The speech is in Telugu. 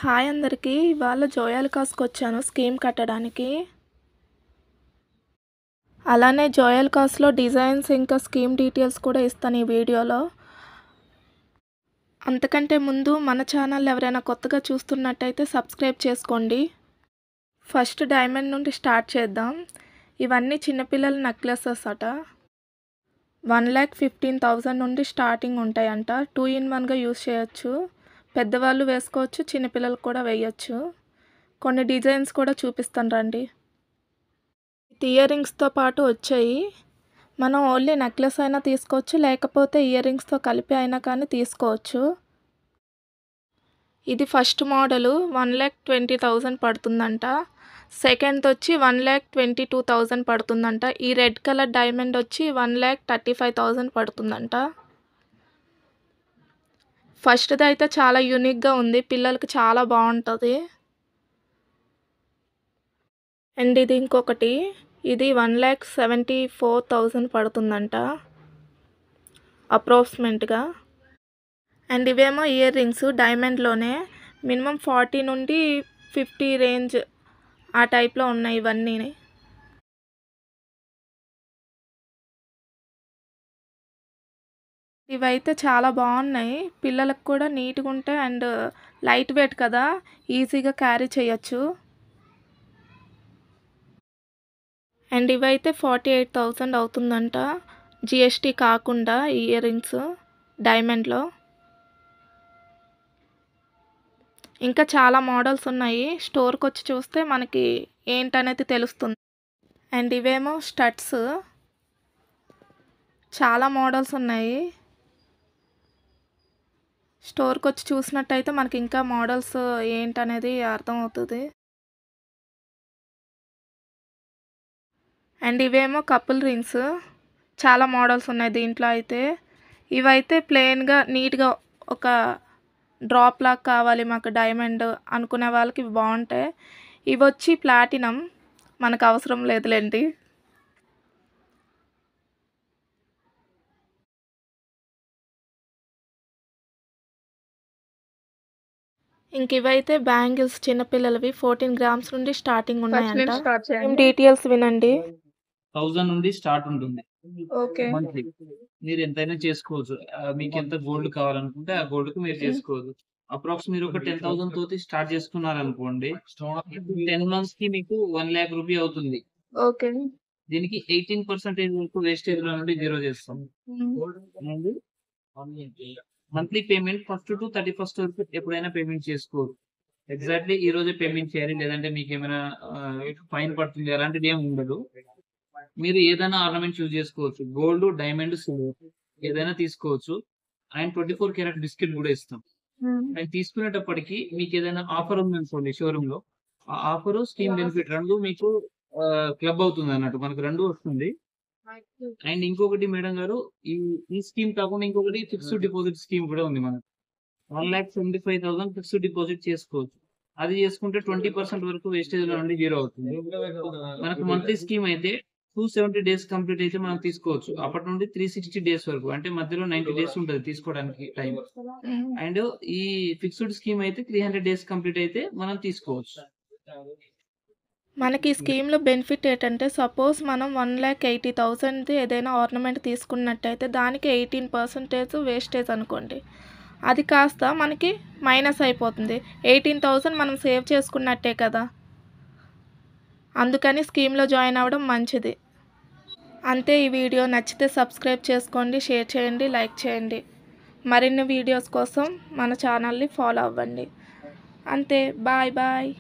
హాయ్ అందరికీ. ఇవాళ జోయాలుకాస్‌కి వచ్చాను స్కీమ్ కట్టడానికి. అలానే జోయాలుకాస్‌లో డిజైన్స్ ఇంకా స్కీమ్ డీటెయిల్స్ కూడా ఇస్తాను ఈ వీడియోలో. అంతకంటే ముందు మన ఛానల్ ఎవరైనా కొత్తగా చూస్తున్నట్టయితే సబ్స్క్రైబ్ చేసుకోండి. ఫస్ట్ డైమండ్ నుండి స్టార్ట్ చేద్దాం. ఇవన్నీ చిన్నపిల్లల నెక్లెసెస్ అట. 1,15,000 నుండి స్టార్టింగ్ ఉంటాయంట. 2 in 1గా యూస్ చేయొచ్చు. పెద్దవాళ్ళు వేసుకోవచ్చు, చిన్నపిల్లలకు కూడా వేయచ్చు. కొన్ని డిజైన్స్ కూడా చూపిస్తాను రండి. ఇయర్ రింగ్స్తో పాటు వచ్చాయి. మనం ఓన్లీ నెక్లెస్ అయినా తీసుకోవచ్చు, లేకపోతే ఇయర్ రింగ్స్తో కలిపి అయినా కానీ తీసుకోవచ్చు. ఇది ఫస్ట్ మోడలు 1,20,000 పడుతుందంట. సెకండ్ వచ్చి 1,22,000 పడుతుందంట. ఈ రెడ్ కలర్ డైమండ్ వచ్చి 1,35,000 పడుతుందంట. ఫస్ట్ది అయితే చాలా యూనిక్గా ఉంది, పిల్లలకి చాలా బాగుంటుంది. అండ్ ఇది ఇంకొకటి, ఇది 1,74,000 పడుతుందంట అప్రాక్సిమేట్గా. అండ్ ఇవేమో ఇయర్ రింగ్స్ డైమండ్లోనే. మినిమం 40 నుండి 50 రేంజ్ ఆ టైప్లో ఉన్నాయి ఇవన్నీ. ఇవైతే చాలా బాగున్నాయి, పిల్లలకు కూడా నీట్గా ఉంటాయి అండ్ లైట్ వెయిట్ కదా, ఈజీగా క్యారీ చేయొచ్చు. అండ్ ఇవైతే 48,000 అవుతుందంట జిఎస్టీ కాకుండా ఇయర్ రింగ్స్ డైమండ్లో. ఇంకా చాలా మోడల్స్ ఉన్నాయి, స్టోర్కి వచ్చి చూస్తే మనకి ఏంటనేది తెలుస్తుంది. అండ్ ఇవేమో స్టడ్స్, చాలా మోడల్స్ ఉన్నాయి. స్టోర్కి వచ్చి చూసినట్టయితే మనకి ఇంకా మోడల్స్ ఏంటనేది అర్థమవుతుంది. అండ్ ఇవేమో కపుల్ రింగ్స్, చాలా మోడల్స్ ఉన్నాయి దీంట్లో అయితే. ఇవైతే ప్లెయిన్గా నీట్గా ఒక డ్రాప్ లాగా కావాలి మాకు డైమండ్ అనుకునే వాళ్ళకి ఇవి బాగుంటాయి. ఇవి వచ్చి ప్లాటినం, మనకు అవసరం లేదులేండి. ఇంక ఇవైతే బ్యాంగిల్స్ చిన్నపిల్లలవి 14 grams నుండి స్టార్టింగ్ ఉన్నాయంట. డీటెయిల్స్ వినండి. 1000 నుండి స్టార్ట్ ఉంటుంది ఓకే. మంత్లీ. మీరు ఎంతైనా చేసుకోవచ్చు. మీకు ఎంత గోల్డ్ కావాలనుకుంటే ఆ గోల్డ్ కి మీరు చేసుకోవచ్చు. అప్రాక్స్ మీరు ఒక 10,000 తోటి స్టార్ట్ చేసుకున్నారనుకోండి, 10 months కి మీకు 1 lakh రూపీ అవుతుంది. ఓకే. దీనికి 18% వరకు వేస్టేజ్ లో నుండి జీరో చేస్తాం. Monthly payment first to 31st వరకు ఎప్పుడైనా పేమెంట్ చేసుకోవచ్చు. ఎగ్జాక్ట్లీ ఈ రోజే పేమెంట్ చేయాలి, లేదంటే మీకు ఏమైనా ఫైన్ పడుతుంది, అలాంటిది ఏమి ఉండదు. మీరు ఏదైనా ఆర్నమెంట్ చూస్ చేసుకోవచ్చు. గోల్డ్, డైమండ్, సిల్వర్ ఏదైనా తీసుకోవచ్చు. అండ్ 24 karat బిస్కెట్ కూడా ఇస్తాం. అండ్ తీసుకునేటప్పటికి మీకు ఏదైనా ఆఫర్ ఉందనుకోండి షోరూమ్ లో, ఆ ఆఫర్ స్కీమ్ బెనిఫిట్ రెండు మీకు క్లబ్ అవుతుంది అన్నట్టు, మనకు రెండు వస్తుంది. అండ్ ఇంకొకటి మేడం గారు, ఈ స్కీమ్ కాకుండా ఇంకొకటి ఫిక్స్డ్ డిపాజిట్ స్కీమ్ కూడా ఉంది మనకు. 1,75,000 ఫిక్స్డ్ డిపాజిట్ చేసుకోవచ్చు. అది చేసుకుంటే 20% వరకు వేస్టేజ్ లో నుండి జీరో అవుతుంది. మనకు మంత్లీ స్కీమ్ అయితే 270 days కంప్లీట్ అయితే మనం తీసుకోవచ్చు. అప్పటి నుండి 360 days వరకు, అంటే మధ్యలో 90 days ఉంటుంది తీసుకోవడానికి టైం. అండ్ ఈ ఫిక్స్డ్ స్కీమ్ అయితే 300 days కంప్లీట్ అయితే మనం తీసుకోవచ్చు. మనకి ఈ స్కీమ్లో బెనిఫిట్ ఏంటంటే, సపోజ్ మనం 1,80,000 ఏదైనా ఆర్నమెంట్ తీసుకున్నట్టయితే దానికి 18% వేస్టేజ్ అనుకోండి, అది కాస్త మనకి మైనస్ అయిపోతుంది. 18,000 మనం సేవ్ చేసుకున్నట్టే కదా, అందుకని స్కీమ్లో జాయిన్ అవ్వడం మంచిది. అంతే. ఈ వీడియో నచ్చితే సబ్స్క్రైబ్ చేసుకోండి, షేర్ చేయండి, లైక్ చేయండి. మరిన్ని వీడియోస్ కోసం మన ఛానల్ని ఫాలో అవ్వండి. అంతే. Bye bye.